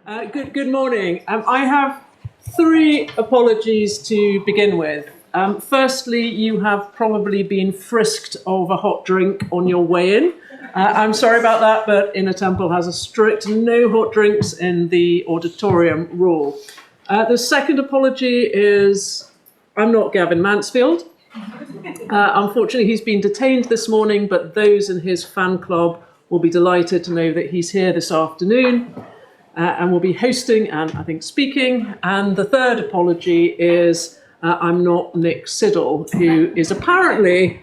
Good morning. I have three apologies to begin with. Firstly, you have probably been frisked of a hot drink on your way in. I'm sorry about that, but Inner Temple has a strict no hot drinks in the auditorium rule. The second apology is I'm not Gavin Mansfield. Unfortunately, he's been detained this morning, but those in his fan club will be delighted to know that he's here this afternoon. And will be hosting and, I think, speaking. And the third apology is I'm not Nick Siddle, who is apparently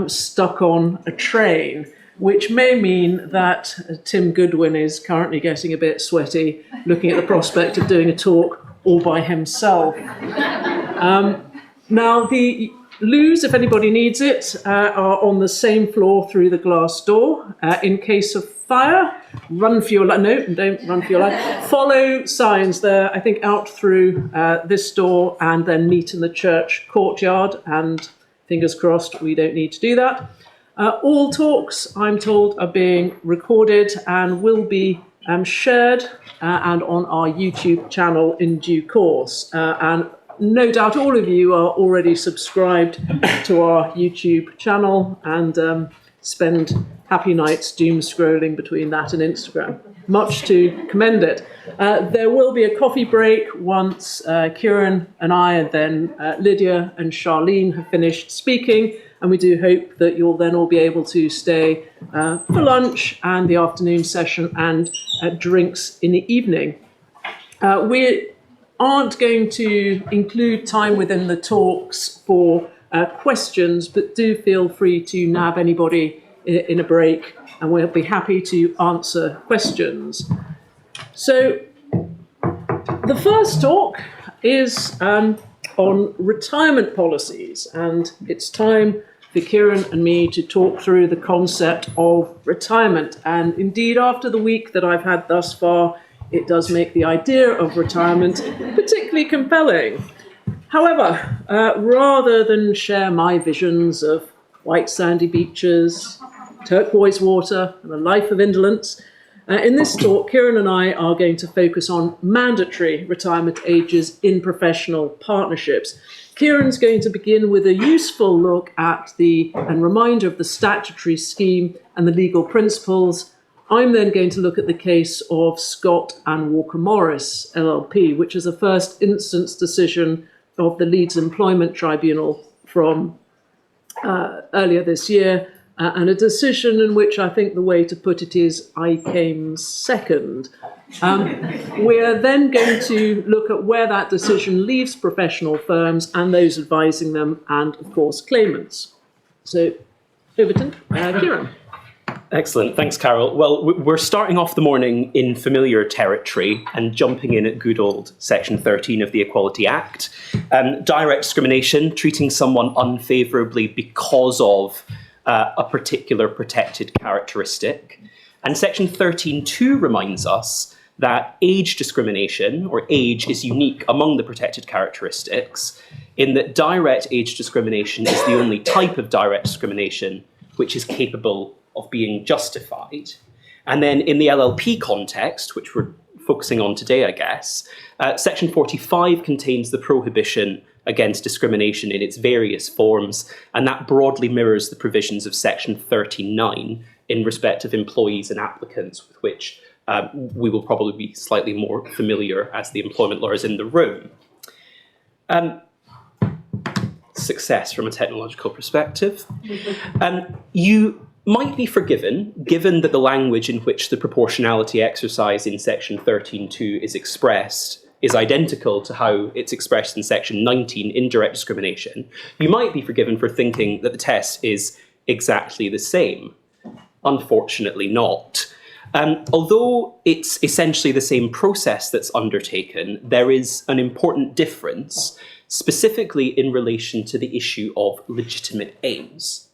stuck on a train, which may mean that Tim Goodwin is currently getting a bit sweaty, looking at the prospect of doing a talk all by himself. Now, the loos, if anybody needs it, are on the same floor through the glass door. In case of fire, run for your life. No, don't run for your life. Follow signs there, I think, out through this door and then meet in the church courtyard. And fingers crossed, we don't need to do that. All talks, I'm told, are being recorded and will be shared and on our YouTube channel in due course. And no doubt all of you are already subscribed to our YouTube channel and spend happy nights doom scrolling between that and Instagram. Much to commend it. There will be a coffee break once Kieran and I and then Lydia and Charlene have finished speaking, and we do hope that you'll then all be able to stay for lunch and the afternoon session and drinks in the evening. We aren't going to include time within the talks for questions, but do feel free to nab anybody in a break and we'll be happy to answer questions. So the first talk is on retirement policies, and it's time for Kieran and me to talk through the concept of retirement. And indeed, after the week that I've had thus far, it does make the idea of retirement particularly compelling. However, rather than share my visions of white sandy beaches, turquoise water, and a life of indolence, in this talk, Kieran and I are going to focus on mandatory retirement ages in professional partnerships. Kieran's going to begin with a useful look at and reminder of the statutory scheme and the legal principles. I'm then going to look at the case of Scott and Walker Morris, LLP, which is a first instance decision of the Leeds Employment Tribunal from earlier this year, and a decision in which I think the way to put it is I came second. We're then going to look at where that decision leaves professional firms and those advising them, and of course claimants. So over to Kieran. Excellent. Thanks, Carol. Well, we're starting off the morning in familiar territory and jumping in at good old Section 13 of the Equality Act. Direct discrimination, treating someone unfavourably because of a particular protected characteristic. And Section 13.2 reminds us that age discrimination, or age, is unique among the protected characteristics, in that direct age discrimination is the only type of direct discrimination which is capable of being justified. And then in the LLP context, which we're focusing on today, I guess, Section 45 contains the prohibition against discrimination in its various forms, and that broadly mirrors the provisions of Section 39 in respect of employees and applicants, with which we will probably be slightly more familiar as the employment lawyers in the room. Success from a technological perspective. You might be forgiven, given that the language in which the proportionality exercise in Section 13.2 is expressed is identical to how it's expressed in Section 19, indirect discrimination. You might be forgiven for thinking that the test is exactly the same. Unfortunately not. Although it's essentially the same process that's undertaken, there is an important difference, specifically in relation to the issue of legitimate aims.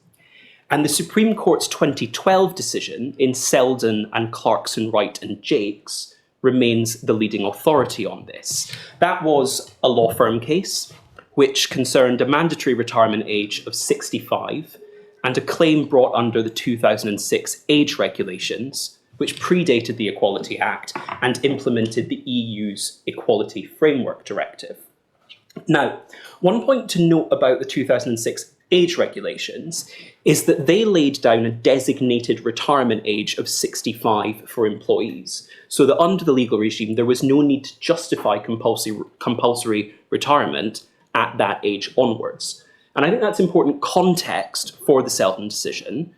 And the Supreme Court's 2012 decision in Selden and Clarkson, Wright and Jakes remains the leading authority on this. That was a law firm case which concerned a mandatory retirement age of 65 and a claim brought under the 2006 age regulations which predated the Equality Act and implemented the EU's Equality Framework Directive. Now, one point to note about the 2006 age regulations is that they laid down a designated retirement age of 65 for employees, so that under the legal regime there was no need to justify compulsory retirement at that age onwards. And I think that's important context for the Selden decision,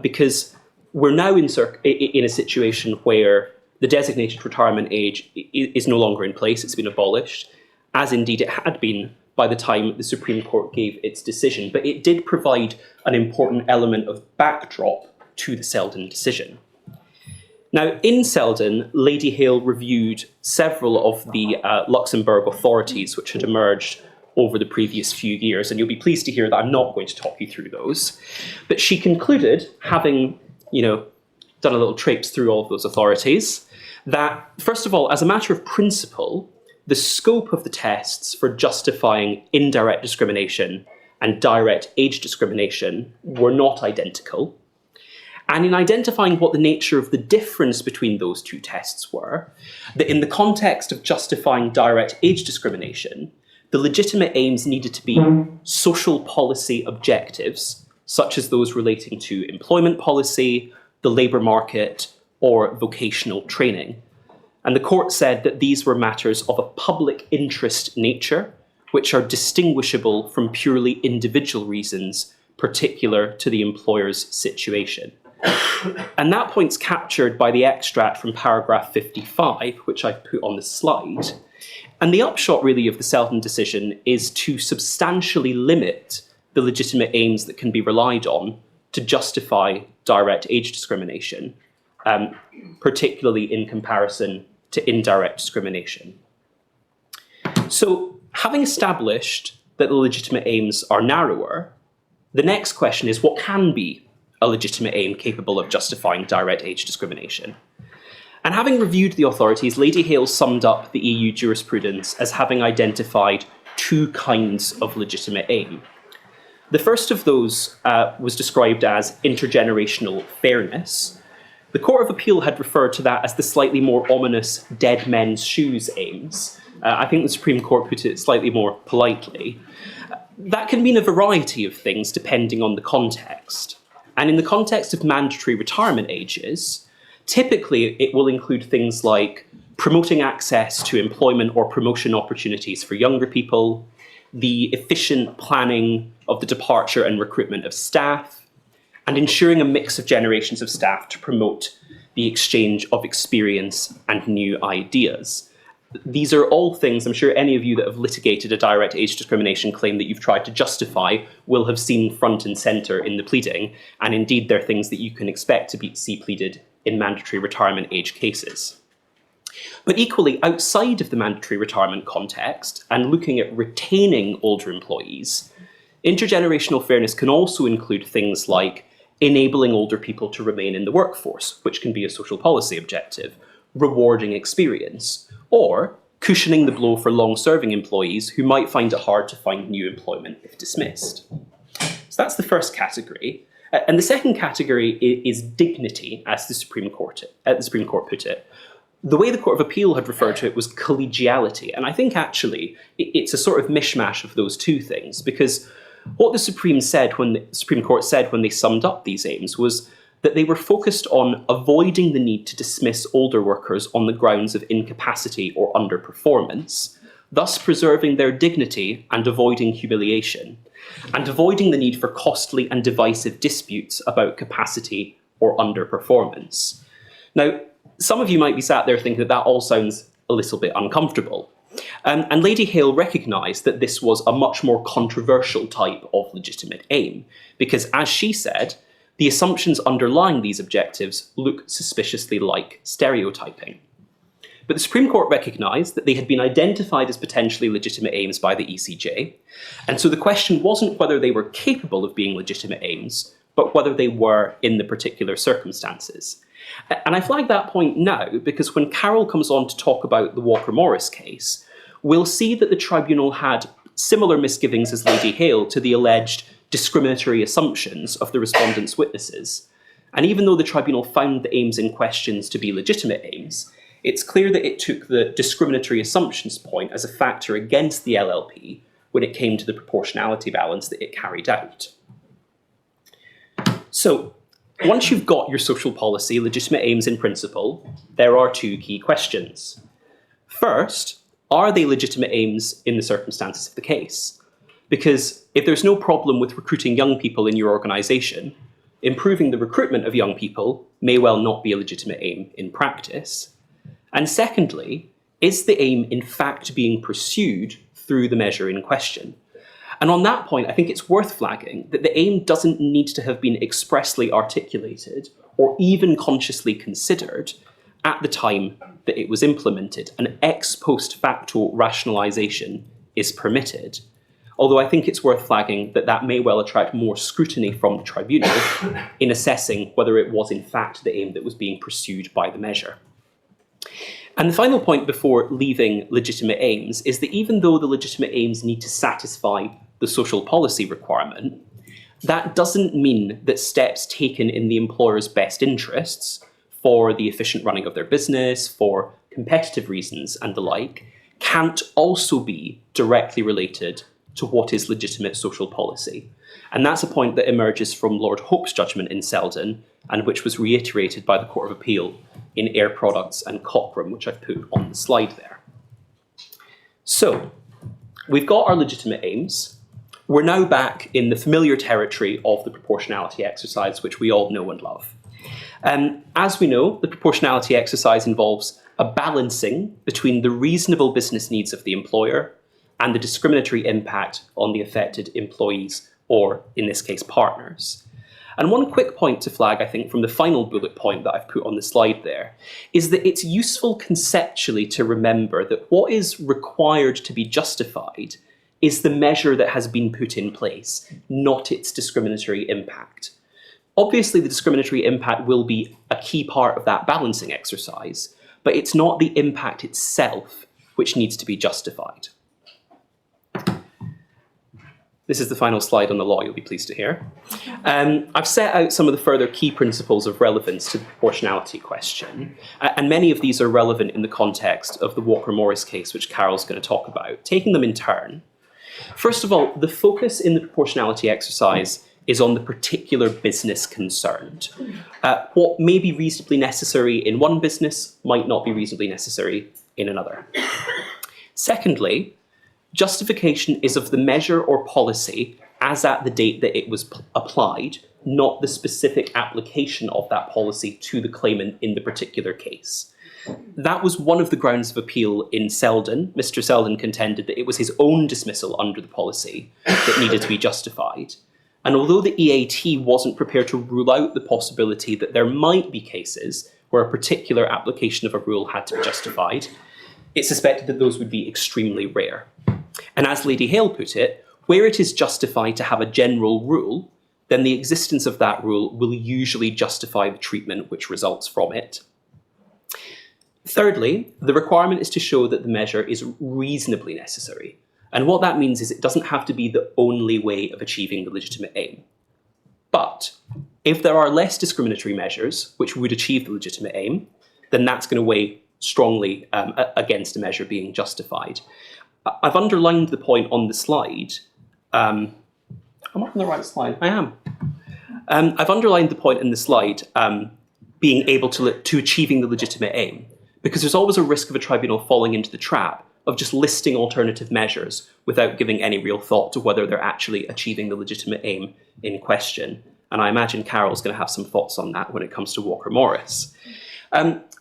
because we're now in a situation where the designated retirement age is no longer in place, it's been abolished, as indeed it had been by the time the Supreme Court gave its decision. But it did provide an important element of backdrop to the Selden decision. Now, in Selden, Lady Hale reviewed several of the Luxembourg authorities which had emerged over the previous few years, and you'll be pleased to hear that I'm not going to talk you through those. But she concluded, having done a little traipse through all of those authorities, that, first of all, as a matter of principle, the scope of the tests for justifying indirect discrimination and direct age discrimination were not identical. And in identifying what the nature of the difference between those two tests were, that in the context of justifying direct age discrimination, the legitimate aims needed to be social policy objectives, such as those relating to employment policy, the labour market, or vocational training. And the court said that these were matters of a public interest nature, which are distinguishable from purely individual reasons particular to the employer's situation. And that point's captured by the extract from paragraph 55, which I've put on the slide. And the upshot, really, of the Selden decision is to substantially limit the legitimate aims that can be relied on to justify direct age discrimination, particularly in comparison to indirect discrimination. So, having established that the legitimate aims are narrower, the next question is, what can be a legitimate aim capable of justifying direct age discrimination? And having reviewed the authorities, Lady Hale summed up the EU jurisprudence as having identified two kinds of legitimate aim. The first of those was described as intergenerational fairness. The Court of Appeal had referred to that as the slightly more ominous dead men's shoes aims. I think the Supreme Court put it slightly more politely. That can mean a variety of things depending on the context. And in the context of mandatory retirement ages, typically it will include things like promoting access to employment or promotion opportunities for younger people, the efficient planning of the departure and recruitment of staff, and ensuring a mix of generations of staff to promote the exchange of experience and new ideas. These are all things I'm sure any of you that have litigated a direct age discrimination claim that you've tried to justify will have seen front and centre in the pleading, and indeed they're things that you can expect to see pleaded in mandatory retirement age cases. But equally, outside of the mandatory retirement context, and looking at retaining older employees, intergenerational fairness can also include things like enabling older people to remain in the workforce, which can be a social policy objective, rewarding experience, or cushioning the blow for long-serving employees who might find it hard to find new employment if dismissed. So that's the first category. And the second category is dignity, as the Supreme Court put it. The way the Court of Appeal had referred to it was collegiality, and I think actually it's a sort of mishmash of those two things, because what the Supreme Court said when they summed up these aims was that they were focused on avoiding the need to dismiss older workers on the grounds of incapacity or underperformance, thus preserving their dignity and avoiding humiliation, and avoiding the need for costly and divisive disputes about capacity or underperformance. Now, some of you might be sat there thinking that all sounds a little bit uncomfortable. And Lady Hale recognised that this was a much more controversial type of legitimate aim, because, as she said, the assumptions underlying these objectives look suspiciously like stereotyping. But the Supreme Court recognised that they had been identified as potentially legitimate aims by the ECJ, and so the question wasn't whether they were capable of being legitimate aims, but whether they were in the particular circumstances. And I flag that point now because when Carol comes on to talk about the Walker-Morris case, we'll see that the tribunal had similar misgivings as Lady Hale to the alleged discriminatory assumptions of the respondents' witnesses. And even though the tribunal found the aims in questions to be legitimate aims, it's clear that it took the discriminatory assumptions point as a factor against the LLP when it came to the proportionality balance that it carried out. So, once you've got your social policy legitimate aims in principle, there are two key questions. First, are they legitimate aims in the circumstances of the case? Because if there's no problem with recruiting young people in your organisation, improving the recruitment of young people may well not be a legitimate aim in practice. And secondly, is the aim in fact being pursued through the measure in question? And on that point, I think it's worth flagging that the aim doesn't need to have been expressly articulated or even consciously considered at the time that it was implemented. An ex post facto rationalisation is permitted. Although I think it's worth flagging that that may well attract more scrutiny from the tribunal in assessing whether it was in fact the aim that was being pursued by the measure. And the final point before leaving legitimate aims is that even though the legitimate aims need to satisfy the social policy requirement, that doesn't mean that steps taken in the employer's best interests for the efficient running of their business, for competitive reasons and the like, can't also be directly related to what is legitimate social policy. And that's a point that emerges from Lord Hope's judgment in Selden, and which was reiterated by the Court of Appeal in Air Products and Cochrane, which I've put on the slide there. So, we've got our legitimate aims. We're now back in the familiar territory of the proportionality exercise, which we all know and love. As we know, the proportionality exercise involves a balancing between the reasonable business needs of the employer and the discriminatory impact on the affected employees, or in this case, partners. And one quick point to flag, I think, from the final bullet point that I've put on the slide there, is that it's useful conceptually to remember that what is required to be justified is the measure that has been put in place, not its discriminatory impact. Obviously, the discriminatory impact will be a key part of that balancing exercise, but it's not the impact itself which needs to be justified. This is the final slide on the law, you'll be pleased to hear. I've set out some of the further key principles of relevance to the proportionality question, and many of these are relevant in the context of the Walker-Morris case, which Carol's going to talk about. Taking them in turn, first of all, the focus in the proportionality exercise is on the particular business concerned. What may be reasonably necessary in one business might not be reasonably necessary in another. Secondly, justification is of the measure or policy as at the date that it was applied, not the specific application of that policy to the claimant in the particular case. That was one of the grounds of appeal in Selden. Mr. Selden contended that it was his own dismissal under the policy that needed to be justified. And although the EAT wasn't prepared to rule out the possibility that there might be cases where a particular application of a rule had to be justified, it suspected that those would be extremely rare. And as Lady Hale put it, where it is justified to have a general rule, then the existence of that rule will usually justify the treatment which results from it. Thirdly, the requirement is to show that the measure is reasonably necessary. And what that means is it doesn't have to be the only way of achieving the legitimate aim. But if there are less discriminatory measures which would achieve the legitimate aim, then that's going to weigh strongly against a measure being justified. I've underlined the point on the slide. Am I on the right slide? I am. I've underlined the point in the slide being able to achieving the legitimate aim, because there's always a risk of a tribunal falling into the trap of just listing alternative measures without giving any real thought to whether they're actually achieving the legitimate aim in question. And I imagine Carol's going to have some thoughts on that when it comes to Walker-Morris.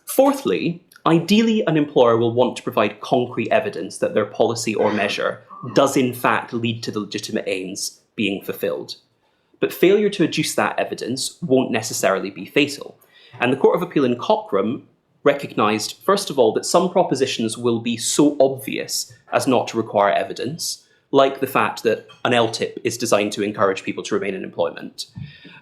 Fourthly, ideally, an employer will want to provide concrete evidence that their policy or measure does in fact lead to the legitimate aims being fulfilled. But failure to adduce that evidence won't necessarily be fatal. And the Court of Appeal in Cochrane recognised, first of all, that some propositions will be so obvious as not to require evidence, like the fact that an LTIP is designed to encourage people to remain in employment.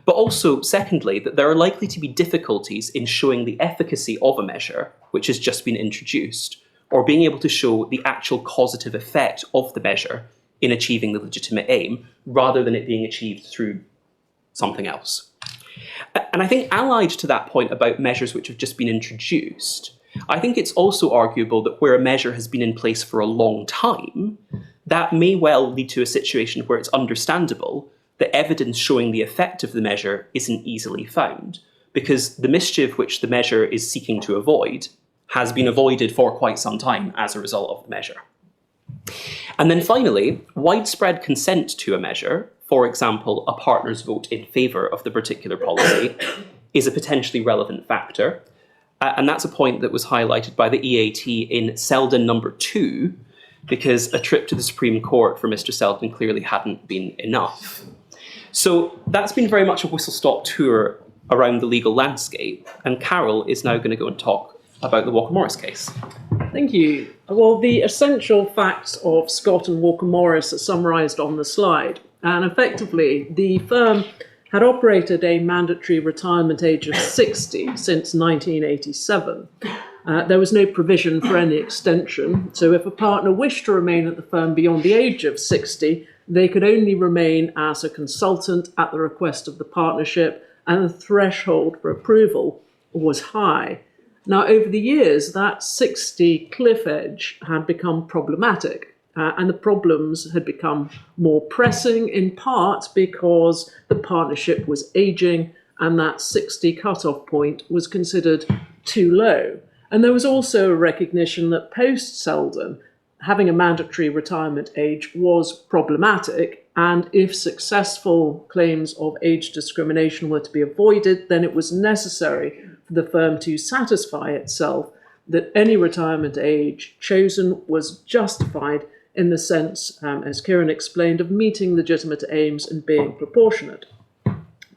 But also, secondly, that there are likely to be difficulties in showing the efficacy of a measure which has just been introduced, or being able to show the actual causative effect of the measure in achieving the legitimate aim, rather than it being achieved through something else. And I think allied to that point about measures which have just been introduced, I think it's also arguable that where a measure has been in place for a long time, that may well lead to a situation where it's understandable that evidence showing the effect of the measure isn't easily found, because the mischief which the measure is seeking to avoid has been avoided for quite some time as a result of the measure. And then finally, widespread consent to a measure, for example, a partner's vote in favour of the particular policy, is a potentially relevant factor. And that's a point that was highlighted by the EAT in Selden number 2, because a trip to the Supreme Court for Mr. Selden clearly hadn't been enough. So that's been very much a whistle-stop tour around the legal landscape, and Carol is now going to go and talk about the Walker-Morris case. Thank you. Well, the essential facts of Scott and Walker-Morris are summarised on the slide, and effectively the firm had operated a mandatory retirement age of 60 since 1987. There was no provision for any extension, so if a partner wished to remain at the firm beyond the age of 60, they could only remain as a consultant at the request of the partnership, and the threshold for approval was high. Now, over the years, that 60 cliff edge had become problematic, and the problems had become more pressing, in part because the partnership was ageing and that 60 cut-off point was considered too low. And there was also a recognition that post-Selden, having a mandatory retirement age was problematic, and if successful claims of age discrimination were to be avoided, then it was necessary for the firm to satisfy itself that any retirement age chosen was justified in the sense, as Kieran explained, of meeting legitimate aims and being proportionate.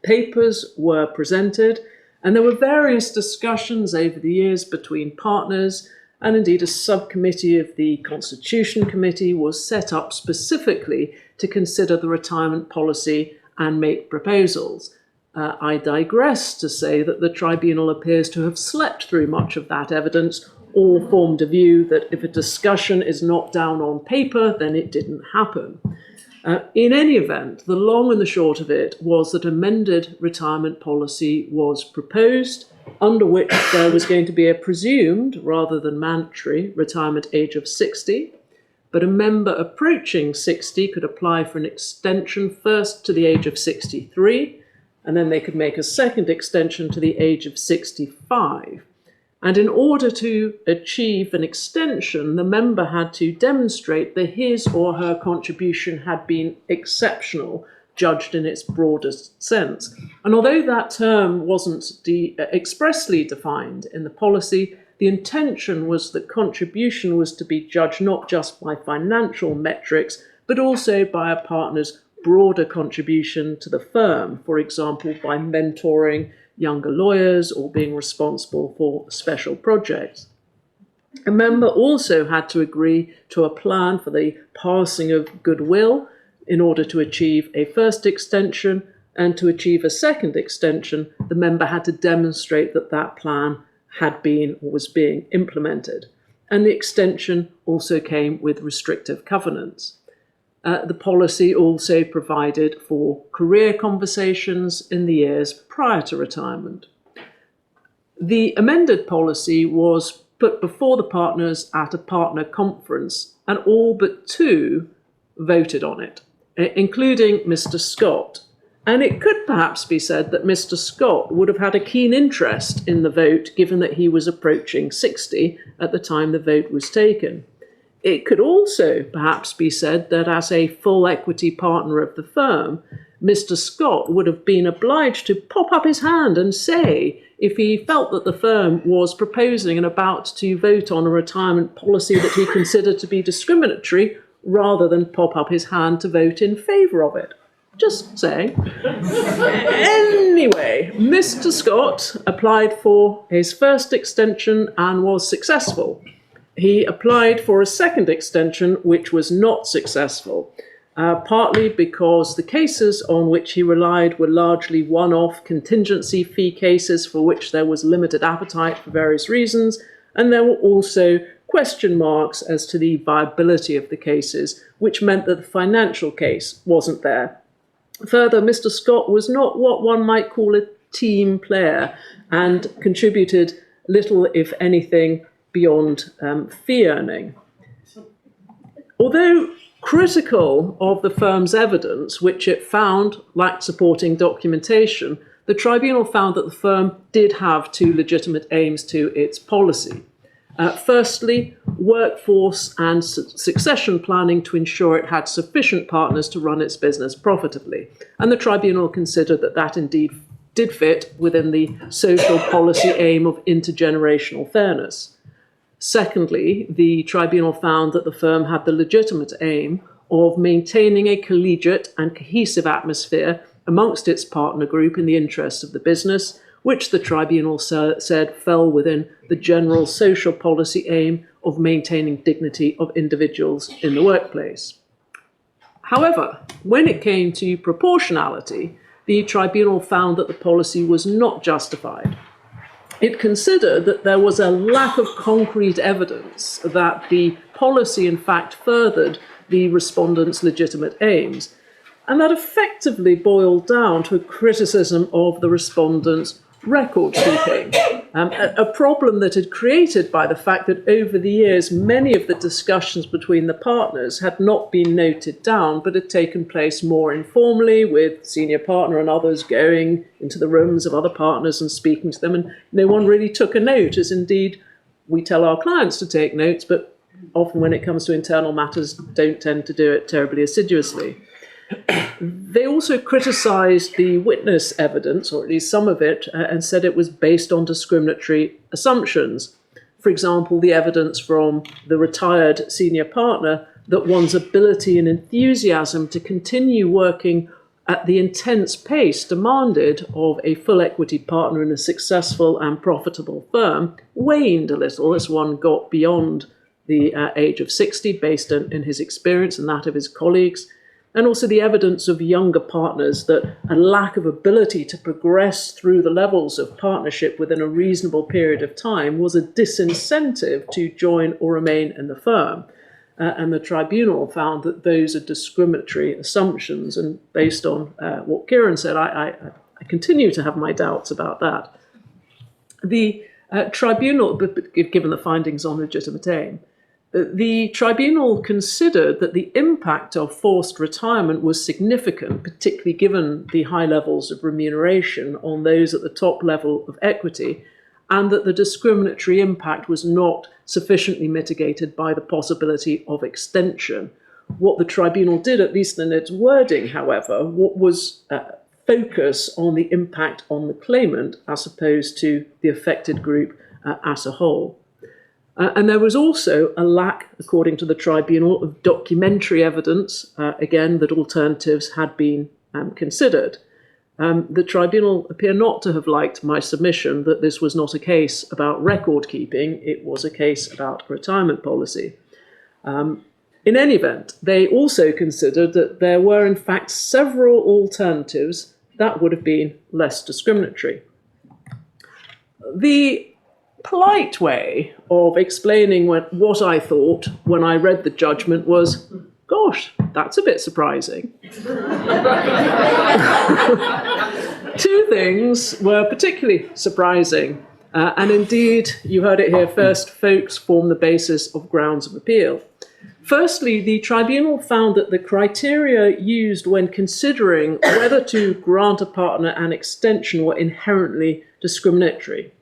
Papers were presented, and there were various discussions over the years between partners, and indeed a subcommittee of the Constitution Committee was set up specifically to consider the retirement policy and make proposals. I digress to say that the tribunal appears to have slept through much of that evidence, or formed a view that if a discussion is not down on paper, then it didn't happen. In any event, the long and the short of it was that amended retirement policy was proposed, under which there was going to be a presumed, rather than mandatory, retirement age of 60, but a member approaching 60 could apply for an extension first to the age of 63, and then they could make a second extension to the age of 65. And in order to achieve an extension, the member had to demonstrate that his or her contribution had been exceptional, judged in its broadest sense. And although that term wasn't expressly defined in the policy, the intention was that contribution was to be judged not just by financial metrics, but also by a partner's broader contribution to the firm, for example, by mentoring younger lawyers or being responsible for special projects. A member also had to agree to a plan for the passing of goodwill in order to achieve a first extension, and to achieve a second extension, the member had to demonstrate that that plan had been or was being implemented. And the extension also came with restrictive covenants. The policy also provided for career conversations in the years prior to retirement. The amended policy was put before the partners at a partner conference, and all but two voted on it, including Mr. Scott. And it could perhaps be said that Mr. Scott would have had a keen interest in the vote, given that he was approaching 60 at the time the vote was taken. It could also perhaps be said that as a full equity partner of the firm, Mr. Scott would have been obliged to pop up his hand and say if he felt that the firm was proposing and about to vote on a retirement policy that he considered to be discriminatory, rather than pop up his hand to vote in favour of it. Just saying. Anyway, Mr. Scott applied for his first extension and was successful. He applied for a second extension, which was not successful, partly because the cases on which he relied were largely one-off contingency fee cases for which there was limited appetite for various reasons, and there were also question marks as to the viability of the cases, which meant that the financial case wasn't there. Further, Mr. Scott was not what one might call a team player and contributed little, if anything, beyond fee earning. Although critical of the firm's evidence, which it found lacked supporting documentation, the tribunal found that the firm did have two legitimate aims to its policy. Firstly, workforce and succession planning to ensure it had sufficient partners to run its business profitably. And the tribunal considered that that indeed did fit within the social policy aim of intergenerational fairness. Secondly, the tribunal found that the firm had the legitimate aim of maintaining a collegiate and cohesive atmosphere amongst its partner group in the interests of the business, which the tribunal said fell within the general social policy aim of maintaining dignity of individuals in the workplace. However, when it came to proportionality, the tribunal found that the policy was not justified. It considered that there was a lack of concrete evidence that the policy in fact furthered the respondents' legitimate aims, and that effectively boiled down to a criticism of the respondents' record keeping, a problem that had created by the fact that over the years many of the discussions between the partners had not been noted down but had taken place more informally, with senior partner and others going into the rooms of other partners and speaking to them, and no one really took a note, as indeed we tell our clients to take notes, but often when it comes to internal matters don't tend to do it terribly assiduously. They also criticised the witness evidence, or at least some of it, and said it was based on discriminatory assumptions. For example, the evidence from the retired senior partner that one's ability and enthusiasm to continue working at the intense pace demanded of a full equity partner in a successful and profitable firm waned a little as one got beyond the age of 60, based in his experience and that of his colleagues. And also the evidence of younger partners that a lack of ability to progress through the levels of partnership within a reasonable period of time was a disincentive to join or remain in the firm. And the tribunal found that those are discriminatory assumptions. And based on what Kieran said, I continue to have my doubts about that. The tribunal, given the findings on legitimate aim, the tribunal considered that the impact of forced retirement was significant, particularly given the high levels of remuneration on those at the top level of equity, and that the discriminatory impact was not sufficiently mitigated by the possibility of extension. What the tribunal did, at least in its wording, however, was focus on the impact on the claimant as opposed to the affected group as a whole. And there was also a lack, according to the tribunal, of documentary evidence, again, that alternatives had been considered. The tribunal appear not to have liked my submission that this was not a case about record keeping, it was a case about retirement policy. In any event, they also considered that there were in fact several alternatives that would have been less discriminatory. The polite way of explaining what I thought when I read the judgment was, gosh, that's a bit surprising. Two things were particularly surprising, and indeed, you heard it here first, folks form the basis of grounds of appeal. Firstly, the tribunal found that the criteria used when considering whether to grant a partner an extension were inherently discriminatory.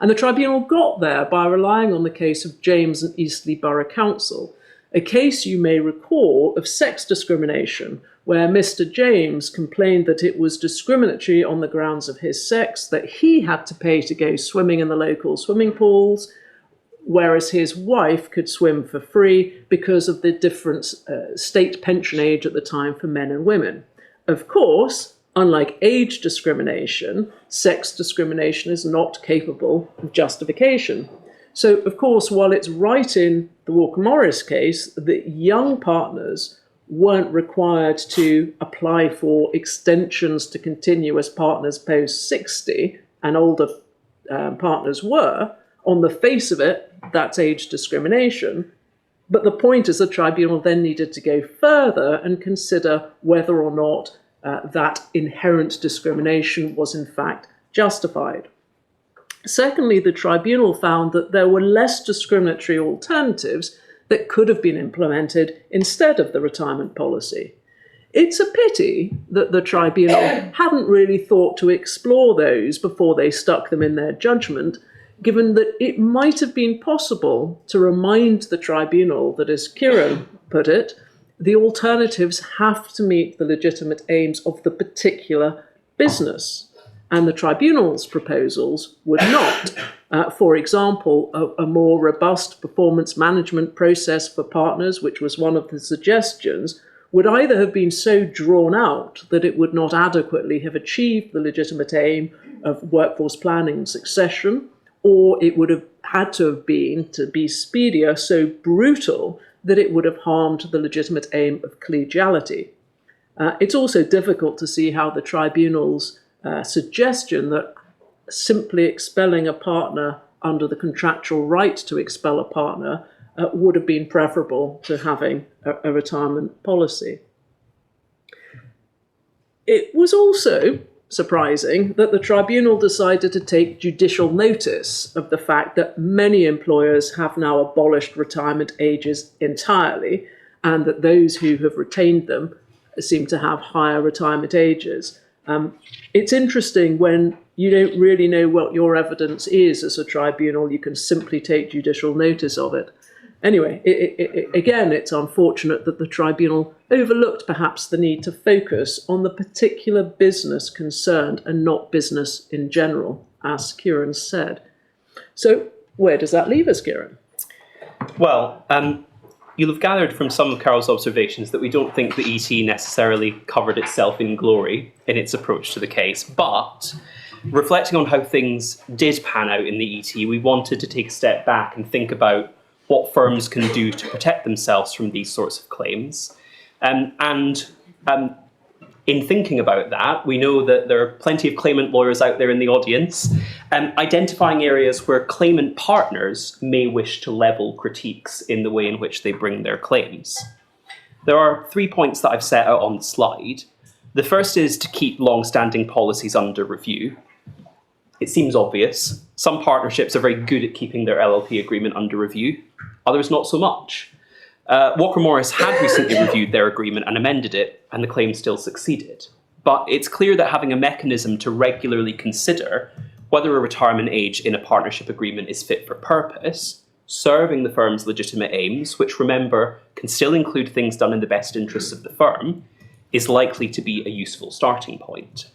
And the tribunal got there by relying on the case of James and Eastleigh Borough Council, a case you may recall of sex discrimination, where Mr. James complained that it was discriminatory on the grounds of his sex, that he had to pay to go swimming in the local swimming pools, whereas his wife could swim for free because of the different state pension age at the time for men and women. Of course, unlike age discrimination, sex discrimination is not capable of justification. So, of course, while it's right in the Walker-Morris case that young partners weren't required to apply for extensions to continue as partners post-60, and older partners were, on the face of it, that's age discrimination. But the point is the tribunal then needed to go further and consider whether or not that inherent discrimination was in fact justified. Secondly, the tribunal found that there were less discriminatory alternatives that could have been implemented instead of the retirement policy. It's a pity that the tribunal hadn't really thought to explore those before they stuck them in their judgment, given that it might have been possible to remind the tribunal that, as Kieran put it, the alternatives have to meet the legitimate aims of the particular business, and the tribunal's proposals would not. For example, a more robust performance management process for partners, which was one of the suggestions, would either have been so drawn out that it would not adequately have achieved the legitimate aim of workforce planning and succession, or it would have had to have been, to be speedier, so brutal that it would have harmed the legitimate aim of collegiality. It's also difficult to see how the tribunal's suggestion that simply expelling a partner under the contractual right to expel a partner would have been preferable to having a retirement policy. It was also surprising that the tribunal decided to take judicial notice of the fact that many employers have now abolished retirement ages entirely, and that those who have retained them seem to have higher retirement ages. It's interesting when you don't really know what your evidence is as a tribunal, you can simply take judicial notice of it. Anyway, again, it's unfortunate that the tribunal overlooked perhaps the need to focus on the particular business concerned and not business in general, as Kieran said. So where does that leave us, Kieran? Well, you'll have gathered from some of Carol's observations that we don't think the ET necessarily covered itself in glory in its approach to the case, but reflecting on how things did pan out in the ET, we wanted to take a step back and think about what firms can do to protect themselves from these sorts of claims. In thinking about that, we know that there are plenty of claimant lawyers out there in the audience, identifying areas where claimant partners may wish to level critiques in the way in which they bring their claims. There are 3 points that I've set out on the slide. The first is to keep long-standing policies under review. It seems obvious. Some partnerships are very good at keeping their LLP agreement under review, others not so much. Walker Morris had recently reviewed their agreement and amended it, and the claim still succeeded. But it's clear that having a mechanism to regularly consider whether a retirement age in a partnership agreement is fit for purpose, serving the firm's legitimate aims, which, remember, can still include things done in the best interests of the firm, is likely to be a useful starting point.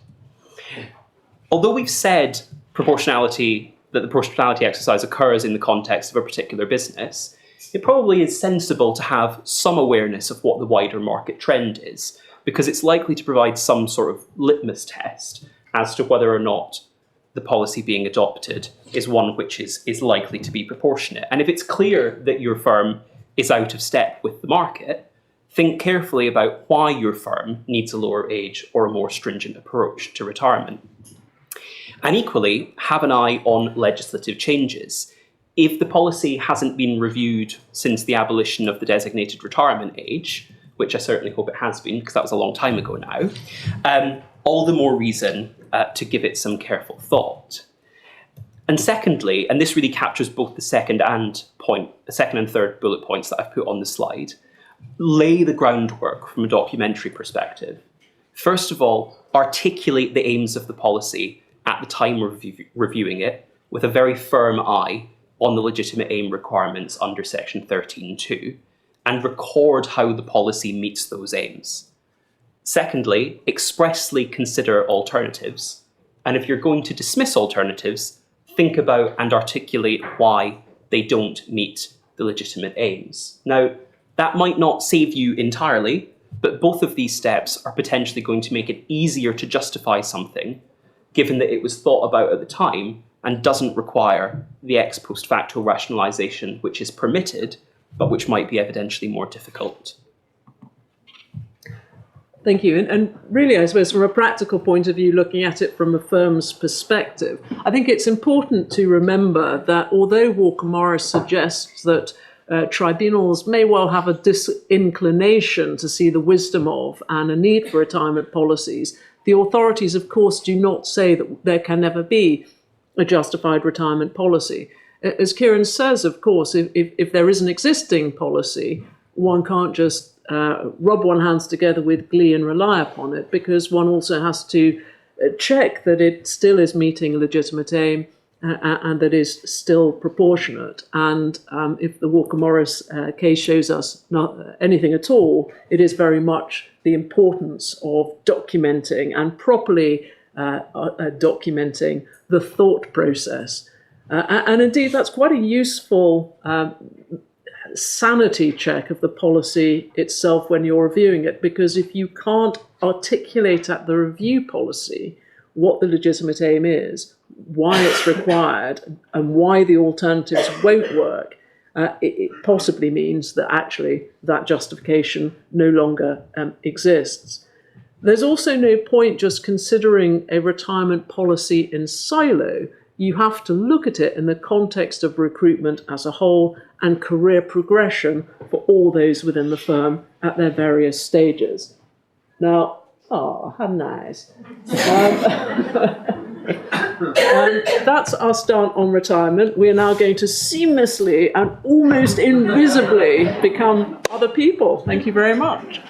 Although we've said that the proportionality exercise occurs in the context of a particular business, it probably is sensible to have some awareness of what the wider market trend is, because it's likely to provide some sort of litmus test as to whether or not the policy being adopted is one which is likely to be proportionate. And if it's clear that your firm is out of step with the market, think carefully about why your firm needs a lower age or a more stringent approach to retirement. And equally, have an eye on legislative changes. If the policy hasn't been reviewed since the abolition of the designated retirement age, which I certainly hope it has been, because that was a long time ago now, all the more reason to give it some careful thought. And secondly, and this really captures both the second and third bullet points that I've put on the slide, lay the groundwork from a documentary perspective. First of all, articulate the aims of the policy at the time of reviewing it with a very firm eye on the legitimate aim requirements under section 13.2, and record how the policy meets those aims. Secondly, expressly consider alternatives. And if you're going to dismiss alternatives, think about and articulate why they don't meet the legitimate aims. Now, that might not save you entirely, but both of these steps are potentially going to make it easier to justify something, given that it was thought about at the time and doesn't require the ex post facto rationalisation which is permitted, but which might be evidentially more difficult. Thank you. And really, I suppose, from a practical point of view, looking at it from a firm's perspective, I think it's important to remember that although Walker Morris suggests that tribunals may well have a disinclination to see the wisdom of and a need for retirement policies, The authorities, of course, do not say that there can never be a justified retirement policy. As Kieran says, of course, if there is an existing policy, one can't just rub one's hands together with glee and rely upon it, because one also has to check that it still is meeting a legitimate aim and that is still proportionate. And if the Walker-Morris case shows us not anything at all, it is very much the importance of documenting and properly documenting the thought process. And indeed, that's quite a useful sanity check of the policy itself when you're reviewing it, because if you can't articulate at the review policy what the legitimate aim is, why it's required, and why the alternatives won't work, it possibly means that actually that justification no longer exists. There's also no point just considering a retirement policy in silo. You have to look at it in the context of recruitment as a whole and career progression for all those within the firm at their various stages. Now, oh, how nice. That's our stance on retirement. We are now going to seamlessly and almost invisibly become other people. Thank you very much.